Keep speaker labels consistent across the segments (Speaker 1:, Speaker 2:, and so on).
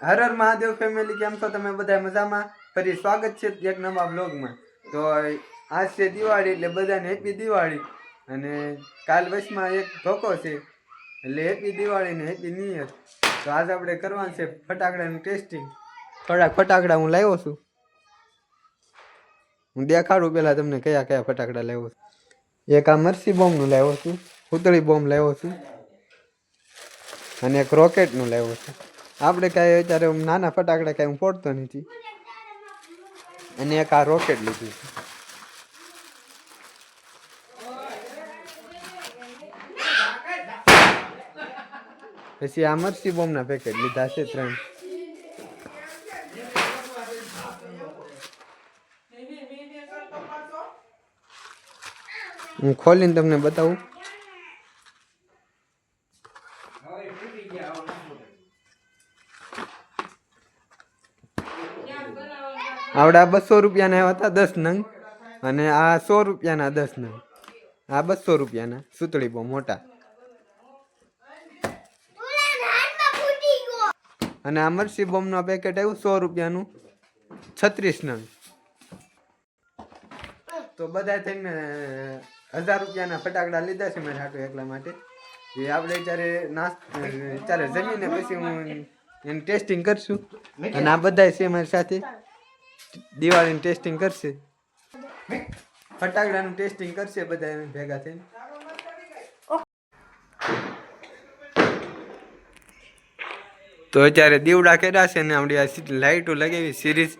Speaker 1: Har Har Mahadev family, કેમ છો તમે બધા? મજામાં? ફરી સ્વાગત છે એક નવા બ્લોગમાં. તો આજ છે દિવાળી, એટલે બધાને હેપી દિવાળી. અને કાલ વચમાં એક ધોકો છે, એટલે હેપી દિવાળી ને હેપી ન્યુ યર. તો આજ આપણે કરવાનું છે ફટાકડાનું ટેસ્ટિંગ. થોડાક ફટાકડા હું લાવ્યો છું, હું દેખાડું પેલા તમને કયા કયા ફટાકડા લાવ્યો છું. એક આ મરસી બોમ્બનું લાવ્યો છું, પૂતળી બોમ્બ લાવ્યો છું, અને એક રોકેટનું લાવ્યો છું. આપણે કાંઈ અત્યારે નાના ફટાકડા કાંઈ હું ફોડતો નથી, અને એક આ રોકેટ લીધું છે. પછી આ મરસી બોમ્બના પેકેટ લીધા છે 3. હું ખોલીને તમને બતાવું. આવડા 200 રૂપિયાના હતા 10 નંગ, અને આ 100 રૂપિયાના 10 નંગ. આ 200 રૂપિયાના સુતળી બોમ્બ મોટા, અને આ મરસી બોમ્બનું પેકેટ આવ્યું 100 રૂપિયાનું 36 નંગ. તો બધા થઈને 1000 રૂપિયાના ફટાકડા લીધા છે મારે હાટો એકલા માટે. એ આપણે અત્યારે જમીને પછી હું એનું ટેસ્ટિંગ કરશું. અને આ બધા છે મારી સાથે દિવાળીનું ટેસ્ટિંગ કરશે, ફટાકડાનું ટેસ્ટિંગ કરશે બધા ભેગા થઈને. તો અત્યારે દીવડા કર્યા છે ને આપણી આ લાઈટો લગાવી સિરીઝ.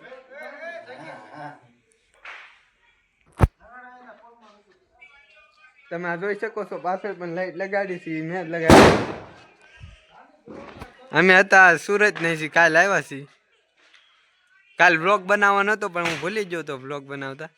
Speaker 1: તમે આ જોઈ શકો છો, પાછળ પણ લાઈટ લગાડી છે, મેં જ લગાડી. અમે હતા સુરત નહીં છીએ, કાલ આવ્યા છીએ. કાલ વ્લોગ બનાવવાનો હતો પણ હું ભૂલી ગયો તો વ્લોગ બનાવતા.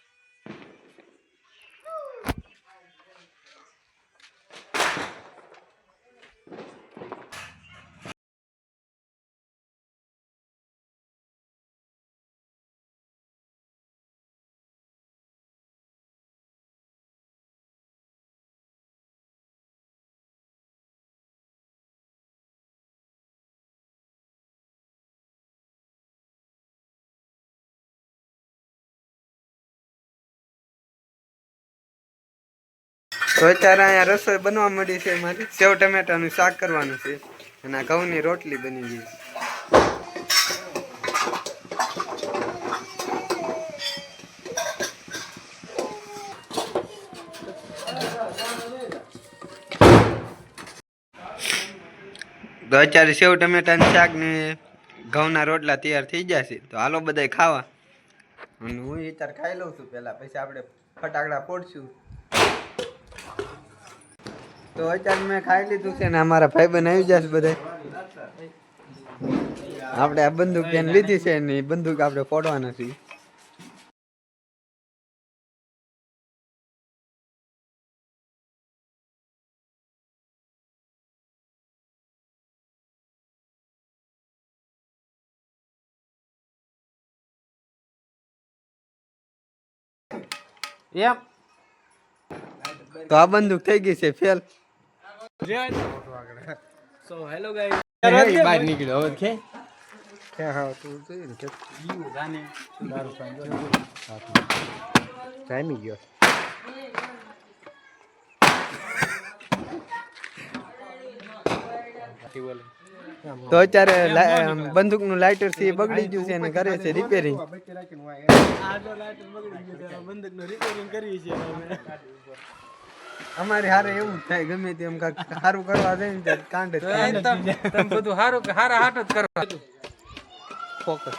Speaker 1: તો અત્યારે અહીંયા રસોઈ બનવા મળી છે મારી. સેવ ટમેટાનું શાક કરવાનું છે, અને આ ઘઉંની રોટલી બની ગઈ છે. તો અત્યારે સેવ ટમેટાનું શાક ને ઘઉંના રોટલા તૈયાર થઈ ગયા છે. તો હાલો બધાય ખાવા. અને હું અત્યારે ખાઈ લઉં છું પેલા, પછી આપણે ફટાકડા ફોડશું. તો અત્યારે મેં ખાઈ લીધું છે ને અમારા ભાઈબંધ આવી જશે બધા. આપણે આ બંદૂક ત્યાં લીધી છે ને એ બંદૂક આપણે ફોડવાના છીએ. તો આ બંદૂક થઈ ગઈ છે ફેલ.
Speaker 2: સો હેલો ગાઈસ,
Speaker 1: બહાર નીકળ્યો હવે કે હા તું જોઈ ને કે
Speaker 2: જાને દારૂ
Speaker 1: જામી ગયો. તો અત્યારે બંદૂકનું લાઇટર છે એ બગડી ગયું છે અને કરે છે રિપેરિંગ. અમારે હારે એવું જ થાય, ગમે તેમ સારું કરવા જાય ને ત્યારે કાંડ જ
Speaker 2: બધું સારું હારા હાટ જ કરવા.
Speaker 1: ફોકસ.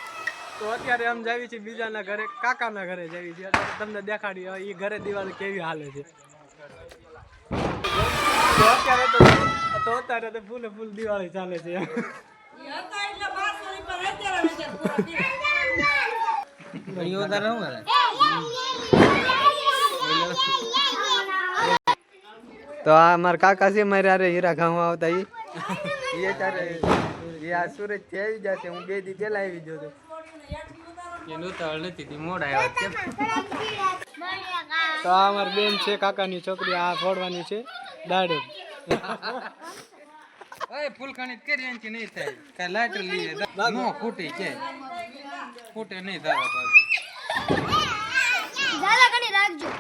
Speaker 2: તો અત્યારે આમ જાવી છે બીજાના ઘરે, કાકાના ઘરે જાવી છે. તમને દેખાડી એ ઘરે દિવાળી કેવી હાલે છે. તો અત્યારે તો ફૂલે ફૂલ દિવાળી ચાલે છે.
Speaker 1: તો આ મારા કાકા છે, મારે અરે હીરા ગામમાં આવતા એ તારે એ આ સુરત થી આવી જશે. હું 2 દી પેલા આવી ગયો હતો.
Speaker 2: તો આ અમારી બેન છે, કાકાની છોકરી. આ ફોડવાની છે દાડે.
Speaker 3: ઓય ફૂલ ખાણી કરી એનથી નહીં થાય કા લાઈટર લઈએ નો ફૂટે કે ફૂટે નહીં દાદા બાબુ
Speaker 4: ઝાલા કરી રાખજો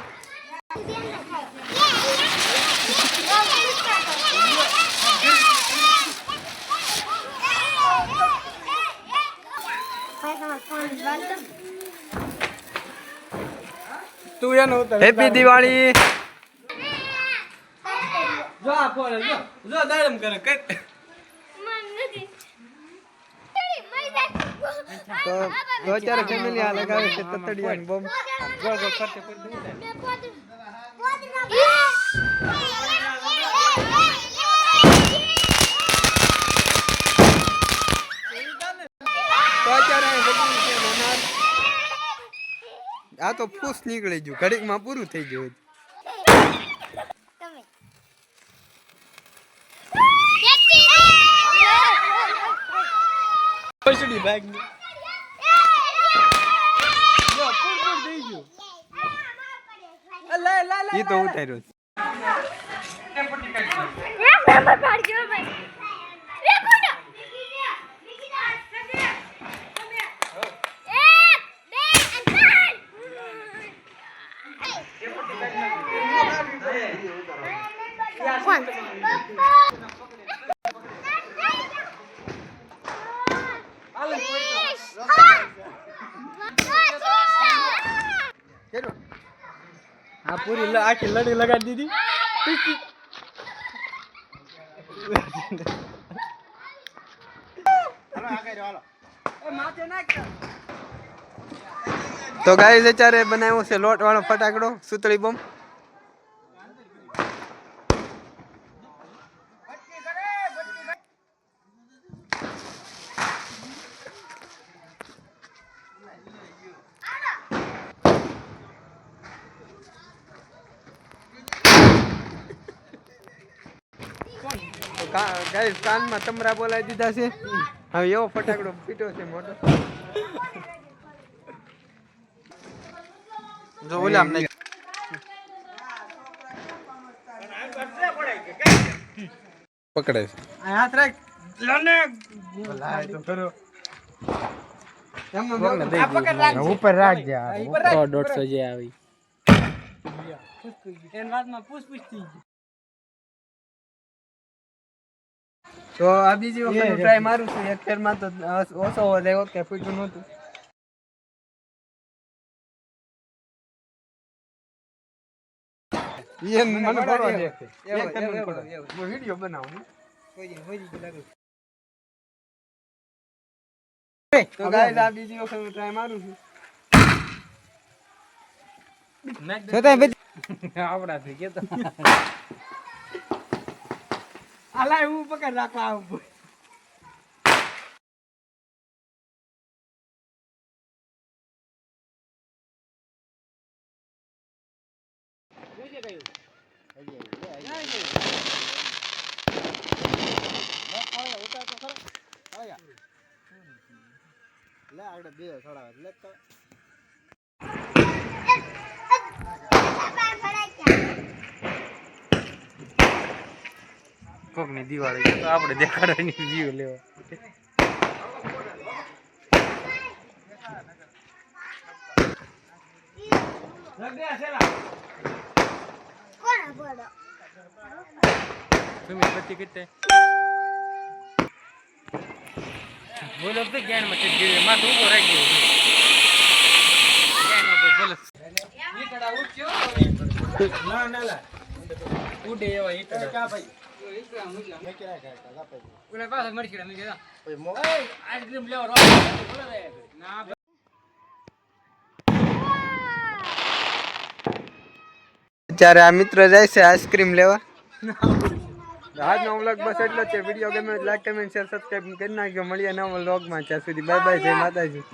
Speaker 2: તું એનો ઉતાર
Speaker 1: હેપી દિવાળી
Speaker 2: જો આ ફોન જો દાડમ કરે કઈ
Speaker 1: તો અત્યારે ફેમિલી આ લગાવે છે તતડિયાની બોમ્બ
Speaker 3: ગોળ ગોળ ફરતે કરી દઉં
Speaker 1: તો અત્યારે અહીં બગડી છે મનાર. આ તો ફૂસ નીકળી ગયું ઘડીકમાં પૂરું થઈ ગયું
Speaker 2: પછડી બેગ ની જો પૂર થઈ ગયું લે લે લે
Speaker 1: એ તો ઉતાર્યો છે.
Speaker 2: આ પૂરી આખી લડી લગાડી દીધી
Speaker 1: તો ગાઈસ અત્યારે બનાવ્યો છે લોટ વાળો ફટાકડો સુતળી બોમ્બ. ગાઈસ કાનમાં તમરા બોલાવી દીધા છે. હવે એવો ફટાકડો પીટો છે મોટો.
Speaker 3: જો ઓલા આમ નહીં પકડે છે
Speaker 2: આ હાથ રાખ લને
Speaker 1: તો કરો
Speaker 2: આ પકડ રાખ
Speaker 3: ઉપર રાખજે આ
Speaker 2: 100 જે આવી એન વાતમાં પૂછ થઈ ગઈ.
Speaker 1: તો આ બીજી વખત ટ્રાય મારું છું. એક ફેરમાં તો ઓછો વધે કે ફૂટ્યું નહોતું. એમ મને પડવા દે. એક મને પડવા દે. હું વિડિયો બનાવું. તો ગાઈસ આ બીજી વખત ટ્રાય મારું છું.
Speaker 3: આવડા થઈ ગયા
Speaker 2: આલા હું પકડ રાખવા આવું
Speaker 3: લે આગળ બે છોડાવે લે તો કોક ની દિવાળી તો આપણે દેખાડવાની વ્યૂ લેવા તમે બત્તી કિતે બોલો તો જ્ઞાન માં ચડી ગયો માથું ઉભો રાખી ગયો જ્ઞાન માં બોલો ઈકડા ઉઠ્યો ના ના લા ઉડે એવા ઈકડા કા ભાઈ ઓલા પાસે મરખી મે ગયા આઈસ્ક્રીમ લેવો રો ના
Speaker 1: અત્યારે આ મિત્ર જાય છે આઈસ્ક્રીમ લેવા. આજનો વ્લોગ બસ એટલો જ છે. વિડીયો ગમે તો લાઈક કમેન્ટ શેર સબસ્ક્રાઇબ કરી નાખજો. મળીએ નવા વ્લોગમાં. ત્યાં સુધી બાય બાય. જય માતાજી.